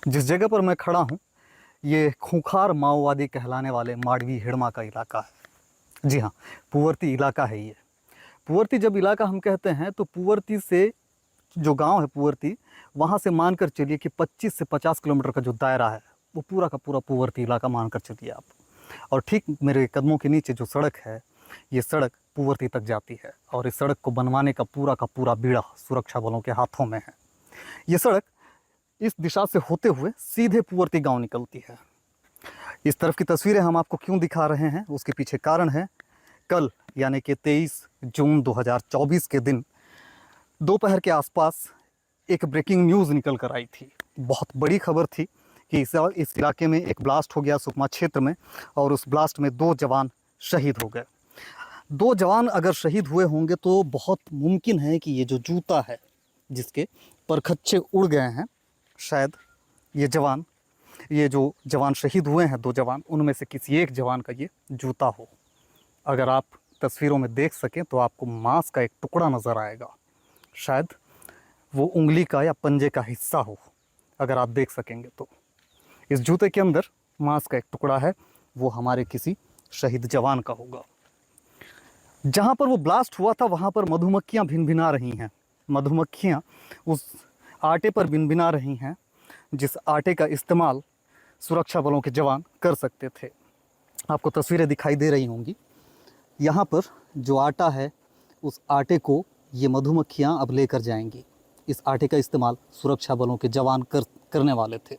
जिस जगह पर मैं खड़ा हूँ ये खूंखार माओवादी कहलाने वाले माडवी हिड़मा का इलाका है। जी हाँ, पुवर्ती इलाका है ये। पुवर्ती जब इलाका हम कहते हैं तो पुवर्ती से जो गांव है पुवर्ती, वहाँ से मानकर चलिए कि 25 से 50 किलोमीटर का जो दायरा है वो पूरा का पूरा पुवर्ती इलाका मानकर चलिए आप। और ठीक मेरे कदमों के नीचे जो सड़क है, ये सड़क पुवर्ती तक जाती है और इस सड़क को बनवाने का पूरा बीड़ा सुरक्षा बलों के हाथों में है। ये सड़क इस दिशा से होते हुए सीधे पुवर्ती गांव निकलती है। इस तरफ की तस्वीरें हम आपको क्यों दिखा रहे हैं, उसके पीछे कारण है कल यानी कि 23 जून 2024 के दिन दोपहर के आसपास एक ब्रेकिंग न्यूज़ निकल कर आई थी। बहुत बड़ी खबर थी कि इस इलाके में एक ब्लास्ट हो गया सुकमा क्षेत्र में, और उस ब्लास्ट में 2 जवान शहीद हो गए। 2 जवान अगर शहीद हुए होंगे तो बहुत मुमकिन है कि ये जो जूता है जिसके परखच्चे उड़ गए हैं, शायद ये जो जवान शहीद हुए हैं 2 जवान, उनमें से किसी एक जवान का ये जूता हो। अगर आप तस्वीरों में देख सकें तो आपको मांस का एक टुकड़ा नज़र आएगा, शायद वो उंगली का या पंजे का हिस्सा हो। अगर आप देख सकेंगे तो इस जूते के अंदर मांस का एक टुकड़ा है, वो हमारे किसी शहीद जवान का होगा। जहाँ पर वो ब्लास्ट हुआ था वहाँ पर मधुमक्खियाँ भिनभिना रही हैं। मधुमक्खियाँ उस आटे पर भिनभिना रही हैं जिस आटे का इस्तेमाल सुरक्षा बलों के जवान कर सकते थे। आपको तस्वीरें दिखाई दे रही होंगी। यहाँ पर जो आटा है उस आटे को ये मधुमक्खियाँ अब लेकर जाएंगी। इस आटे का इस्तेमाल सुरक्षा बलों के जवान करने वाले थे।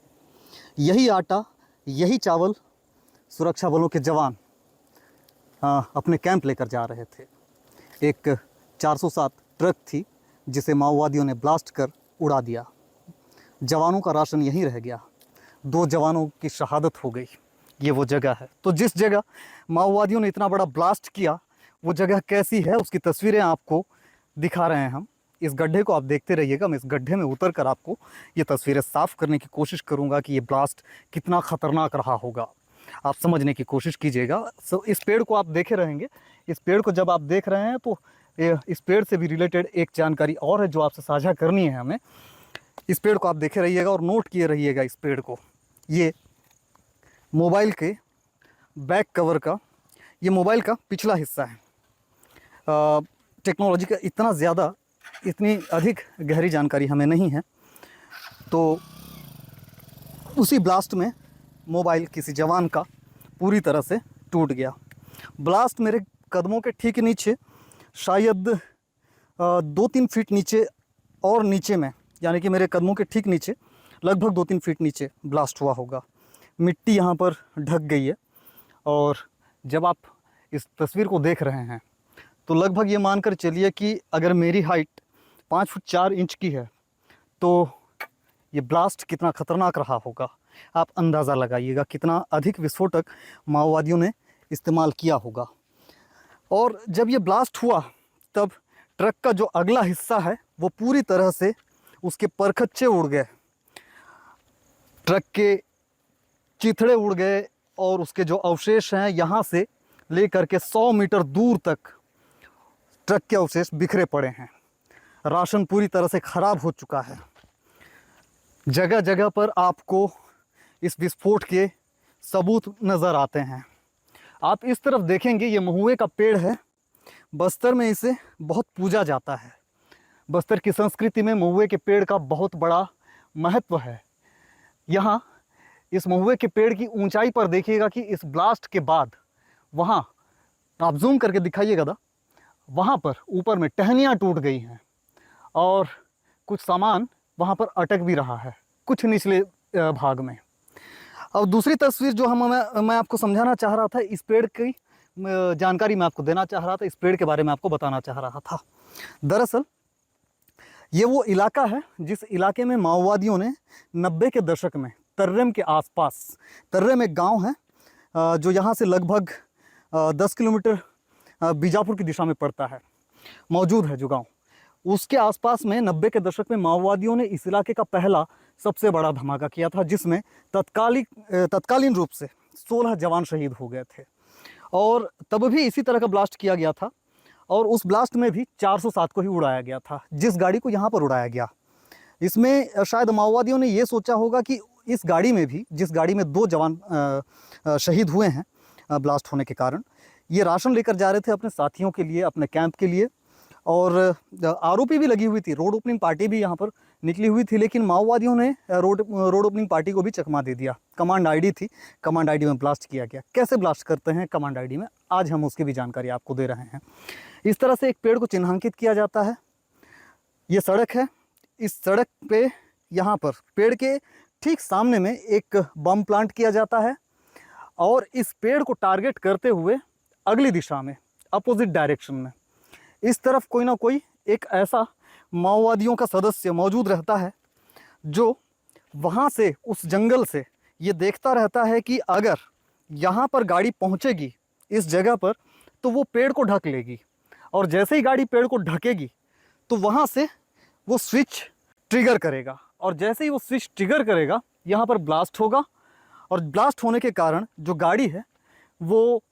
यही आटा, यही चावल सुरक्षा बलों के जवान अपने कैंप लेकर जा रहे थे। एक 407 ट्रक थी जिसे माओवादियों ने ब्लास्ट कर उड़ा दिया। जवानों का राशन यहीं रह गया। 2 जवानों की शहादत हो गई। ये वो जगह है। तो जिस जगह माओवादियों ने इतना बड़ा ब्लास्ट किया वो जगह कैसी है उसकी तस्वीरें आपको दिखा रहे हैं हम। इस गड्ढे को आप देखते रहिएगा। मैं इस गड्ढे में उतर कर आपको ये तस्वीरें साफ़ करने की कोशिश करूँगा कि ये ब्लास्ट कितना ख़तरनाक रहा होगा। आप समझने की कोशिश कीजिएगा। इस पेड़ को आप देखे रहेंगे। इस पेड़ को जब आप देख रहे हैं तो इस पेड़ से भी रिलेटेड एक जानकारी और है जो आपसे साझा करनी है हमें। इस पेड़ को आप देखे रहिएगा और नोट किए रहिएगा इस पेड़ को। ये मोबाइल के बैक कवर का, ये मोबाइल का पिछला हिस्सा है। टेक्नोलॉजी का इतनी अधिक गहरी जानकारी हमें नहीं है। तो उसी ब्लास्ट में मोबाइल किसी जवान का पूरी तरह से टूट गया। ब्लास्ट मेरे कदमों के ठीक नीचे, शायद 2-3 फीट नीचे और नीचे में, यानी कि मेरे कदमों के ठीक नीचे लगभग 2-3 फीट नीचे ब्लास्ट हुआ होगा। मिट्टी यहाँ पर ढक गई है। और जब आप इस तस्वीर को देख रहे हैं तो लगभग ये मानकर चलिए कि अगर मेरी हाइट 5 फुट 4 इंच की है तो ये ब्लास्ट कितना ख़तरनाक रहा होगा। आप अंदाज़ा लगाइएगा कितना अधिक विस्फोटक माओवादियों ने इस्तेमाल किया होगा। और जब ये ब्लास्ट हुआ तब ट्रक का जो अगला हिस्सा है वो पूरी तरह से उसके परखच्चे उड़ गए, ट्रक के चिथड़े उड़ गए और उसके जो अवशेष हैं यहाँ से लेकर के 100 मीटर दूर तक ट्रक के अवशेष बिखरे पड़े हैं। राशन पूरी तरह से ख़राब हो चुका है। जगह जगह पर आपको इस विस्फोट के सबूत नज़र आते हैं। आप इस तरफ देखेंगे, ये महुए का पेड़ है। बस्तर में इसे बहुत पूजा जाता है। बस्तर की संस्कृति में महुए के पेड़ का बहुत बड़ा महत्व है। यहाँ इस महुए के पेड़ की ऊंचाई पर देखिएगा कि इस ब्लास्ट के बाद वहाँ, आप जूम करके दिखाइएगा ना, वहाँ पर ऊपर में टहनियाँ टूट गई हैं और कुछ सामान वहाँ पर अटक भी रहा है कुछ निचले भाग में। अब दूसरी तस्वीर जो मैं आपको समझाना चाह रहा था, इस पेड़ की जानकारी मैं आपको देना चाह रहा था, इस पेड़ के बारे में आपको बताना चाह रहा था। दरअसल ये वो इलाका है जिस इलाके में माओवादियों ने 90 के दशक में तर्रेम के आसपास, तर्रेम एक गांव है जो यहाँ से लगभग 10 किलोमीटर बीजापुर की दिशा में पड़ता है, मौजूद है जो गांव। उसके आसपास में 90 के दशक में माओवादियों ने इस इलाके का पहला सबसे बड़ा धमाका किया था जिसमें तत्कालीन रूप से 16 जवान शहीद हो गए थे। और तब भी इसी तरह का ब्लास्ट किया गया था और उस ब्लास्ट में भी 407 को ही उड़ाया गया था जिस गाड़ी को यहाँ पर उड़ाया गया। इसमें शायद माओवादियों ने ये सोचा होगा कि इस गाड़ी में भी, जिस गाड़ी में 2 जवान शहीद हुए हैं ब्लास्ट होने के कारण, ये राशन लेकर जा रहे थे अपने साथियों के लिए, अपने कैंप के लिए। और आरोपी भी लगी हुई थी, रोड ओपनिंग पार्टी भी यहाँ पर निकली हुई थी, लेकिन माओवादियों ने रोड ओपनिंग पार्टी को भी चकमा दे दिया। कमांड आईडी थी, कमांड आईडी में ब्लास्ट किया गया। कैसे ब्लास्ट करते हैं कमांड आईडी में, आज हम उसकी भी जानकारी आपको दे रहे हैं। इस तरह से एक पेड़ को चिन्हांकित किया जाता है। ये सड़क है, इस सड़क पे यहाँ पर पेड़ के ठीक सामने में एक बम प्लांट किया जाता है और इस पेड़ को टारगेट करते हुए अगली दिशा में, अपोजिट डायरेक्शन में, इस तरफ कोई ना कोई एक ऐसा माओवादियों का सदस्य मौजूद रहता है जो वहाँ से, उस जंगल से ये देखता रहता है कि अगर यहाँ पर गाड़ी पहुँचेगी इस जगह पर तो वो पेड़ को ढक लेगी, और जैसे ही गाड़ी पेड़ को ढकेगी तो वहाँ से वो स्विच ट्रिगर करेगा, और जैसे ही वो स्विच ट्रिगर करेगा यहाँ पर ब्लास्ट होगा। और ब्लास्ट होने के कारण जो गाड़ी है वो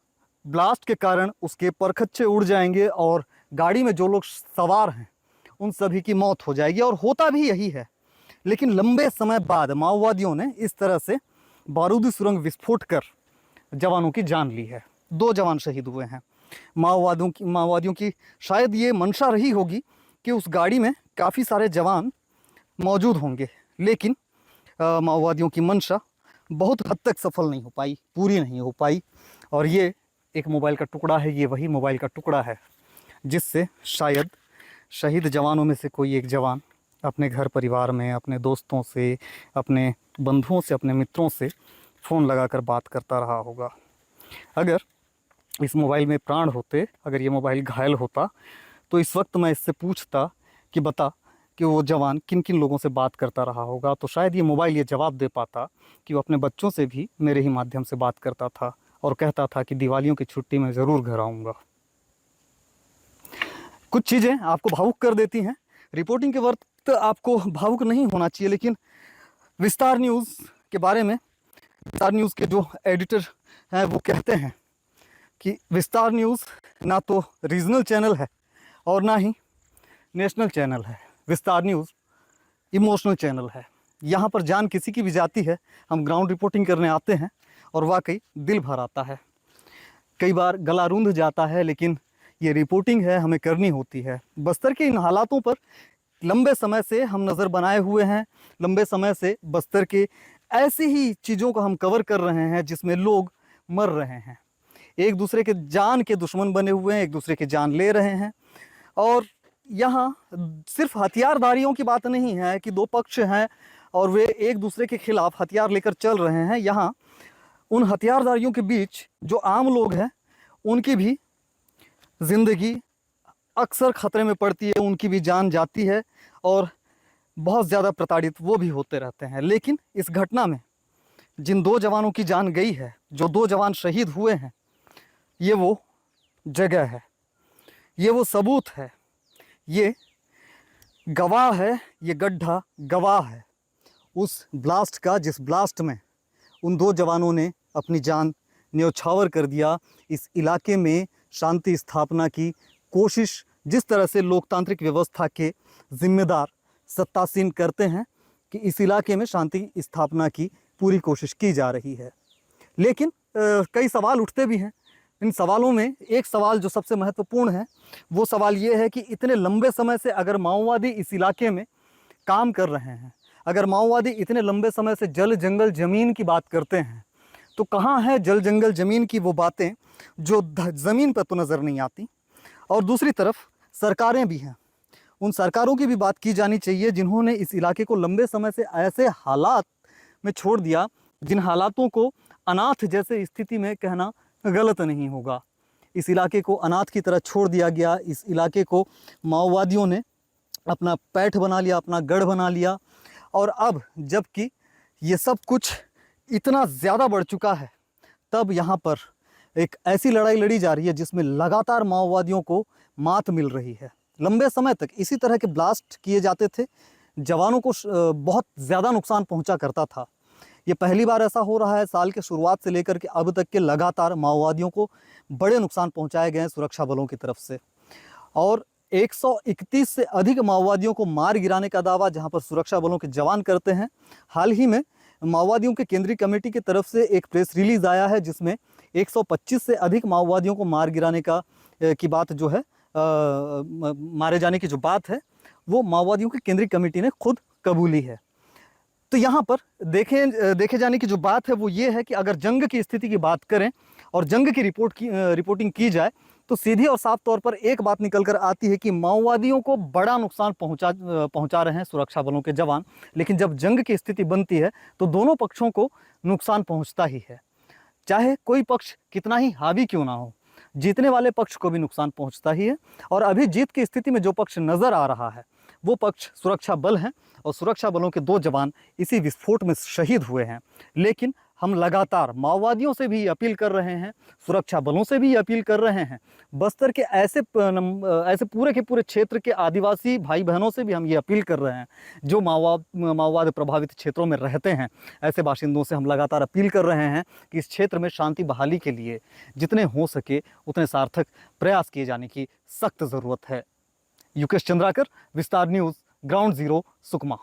ब्लास्ट के कारण उसके परखच्चे उड़ जाएंगे और गाड़ी में जो लोग सवार हैं उन सभी की मौत हो जाएगी। और होता भी यही है, लेकिन लंबे समय बाद माओवादियों ने इस तरह से बारूदी सुरंग विस्फोट कर जवानों की जान ली है। 2 जवान शहीद हुए हैं। माओवादियों की शायद ये मंशा रही होगी कि उस गाड़ी में काफ़ी सारे जवान मौजूद होंगे, लेकिन माओवादियों की मंशा बहुत हद तक सफल नहीं हो पाई, पूरी नहीं हो पाई। और ये एक मोबाइल का टुकड़ा है, ये वही मोबाइल का टुकड़ा है जिससे शायद शहीद जवानों में से कोई एक जवान अपने घर परिवार में, अपने दोस्तों से, अपने बंधुओं से, अपने मित्रों से फ़ोन लगाकर बात करता रहा होगा। अगर इस मोबाइल में प्राण होते, अगर ये मोबाइल घायल होता, तो इस वक्त मैं इससे पूछता कि बता कि वो जवान किन किन लोगों से बात करता रहा होगा, तो शायद ये मोबाइल ये जवाब दे पाता कि वो अपने बच्चों से भी मेरे ही माध्यम से बात करता था और कहता था कि दिवालियों की छुट्टी में ज़रूर घर आऊँगा। कुछ चीज़ें आपको भावुक कर देती हैं। रिपोर्टिंग के वक्त आपको भावुक नहीं होना चाहिए, लेकिन विस्तार न्यूज़ के बारे में, विस्तार न्यूज़ के जो एडिटर हैं वो कहते हैं कि विस्तार न्यूज़ ना तो रीजनल चैनल है और ना ही नेशनल चैनल है। विस्तार न्यूज़ इमोशनल चैनल है। यहाँ पर जान किसी की भी जाती है, हम ग्राउंड रिपोर्टिंग करने आते हैं और वाकई दिल भर आता है। कई बार गला रूंध जाता है, लेकिन ये रिपोर्टिंग है, हमें करनी होती है। बस्तर के इन हालातों पर लंबे समय से हम नज़र बनाए हुए हैं। लंबे समय से बस्तर के ऐसी ही चीज़ों को हम कवर कर रहे हैं जिसमें लोग मर रहे हैं, एक दूसरे के जान के दुश्मन बने हुए हैं, एक दूसरे की जान ले रहे हैं। और यहाँ सिर्फ हथियारधारियों की बात नहीं है कि 2 पक्ष हैं और वे एक दूसरे के खिलाफ हथियार लेकर चल रहे हैं। यहाँ उन हथियारधारियों के बीच जो आम लोग हैं उनकी भी ज़िंदगी अक्सर ख़तरे में पड़ती है, उनकी भी जान जाती है और बहुत ज़्यादा प्रताड़ित वो भी होते रहते हैं। लेकिन इस घटना में जिन 2 जवानों की जान गई है, जो 2 जवान शहीद हुए हैं, ये वो जगह है, ये वो सबूत है, ये गवाह है, ये गड्ढा गवाह है उस ब्लास्ट का, जिस ब्लास्ट में उन 2 जवानों ने अपनी जान न्यौछावर कर दिया। इस इलाके में शांति स्थापना की कोशिश, जिस तरह से लोकतांत्रिक व्यवस्था के जिम्मेदार सत्तासीन करते हैं कि इस इलाके में शांति स्थापना की पूरी कोशिश की जा रही है। लेकिन कई सवाल उठते भी हैं। इन सवालों में एक सवाल जो सबसे महत्वपूर्ण है वो सवाल ये है कि इतने लंबे समय से अगर माओवादी इस इलाके में काम कर रहे हैं, अगर माओवादी इतने लंबे समय से जल जंगल ज़मीन की बात करते हैं, तो कहाँ है जल जंगल ज़मीन की वो बातें जो ज़मीन पर तो नज़र नहीं आती। और दूसरी तरफ सरकारें भी हैं, उन सरकारों की भी बात की जानी चाहिए जिन्होंने इस इलाके को लंबे समय से ऐसे हालात में छोड़ दिया, जिन हालातों को अनाथ जैसे स्थिति में कहना गलत नहीं होगा। इस इलाके को अनाथ की तरह छोड़ दिया गया। इस इलाके को माओवादियों ने अपना पैठ बना लिया, अपना गढ़ बना लिया। और अब जबकि ये सब कुछ इतना ज़्यादा बढ़ चुका है, तब यहाँ पर एक ऐसी लड़ाई लड़ी जा रही है जिसमें लगातार माओवादियों को मात मिल रही है। लंबे समय तक इसी तरह के ब्लास्ट किए जाते थे, जवानों को बहुत ज़्यादा नुकसान पहुंचा करता था। ये पहली बार ऐसा हो रहा है, साल के शुरुआत से लेकर के अब तक के लगातार माओवादियों को बड़े नुकसान पहुंचाए गए हैं सुरक्षा बलों की तरफ से। और 131 से अधिक माओवादियों को मार गिराने का दावा जहां पर सुरक्षा बलों के जवान करते हैं। हाल ही में माओवादियों के केंद्रीय कमेटी की तरफ से एक प्रेस रिलीज आया है जिसमें 125 से अधिक माओवादियों को मार गिराने की बात जो है, मारे जाने की जो बात है वो माओवादियों की केंद्रीय कमेटी ने खुद कबूली है। तो यहाँ पर देखे जाने की जो बात है वो ये है कि अगर जंग की स्थिति की बात करें और जंग की रिपोर्टिंग की जाए तो सीधी और साफ तौर पर एक बात निकल कर आती है कि माओवादियों को बड़ा नुकसान पहुंचा रहे हैं सुरक्षा बलों के जवान। लेकिन जब जंग की स्थिति बनती है तो दोनों पक्षों को नुकसान पहुंचता ही है, चाहे कोई पक्ष कितना ही हावी क्यों ना हो, जीतने वाले पक्ष को भी नुकसान पहुंचता ही है। और अभी जीत की स्थिति में जो पक्ष नजर आ रहा है वो पक्ष सुरक्षा बल हैं और सुरक्षा बलों के 2 जवान इसी विस्फोट में शहीद हुए हैं। लेकिन हम लगातार माओवादियों से भी अपील कर रहे हैं, सुरक्षा बलों से भी अपील कर रहे हैं, बस्तर के ऐसे पूरे के पूरे क्षेत्र के आदिवासी भाई बहनों से भी हम ये अपील कर रहे हैं जो माओवाद प्रभावित क्षेत्रों में रहते हैं। ऐसे बाशिंदों से हम लगातार अपील कर रहे हैं कि इस क्षेत्र में शांति बहाली के लिए जितने हो सके उतने सार्थक प्रयास किए जाने की सख्त ज़रूरत है। युकेश चंद्राकर, विस्तार न्यूज़, ग्राउंड ज़ीरो, सुकमा।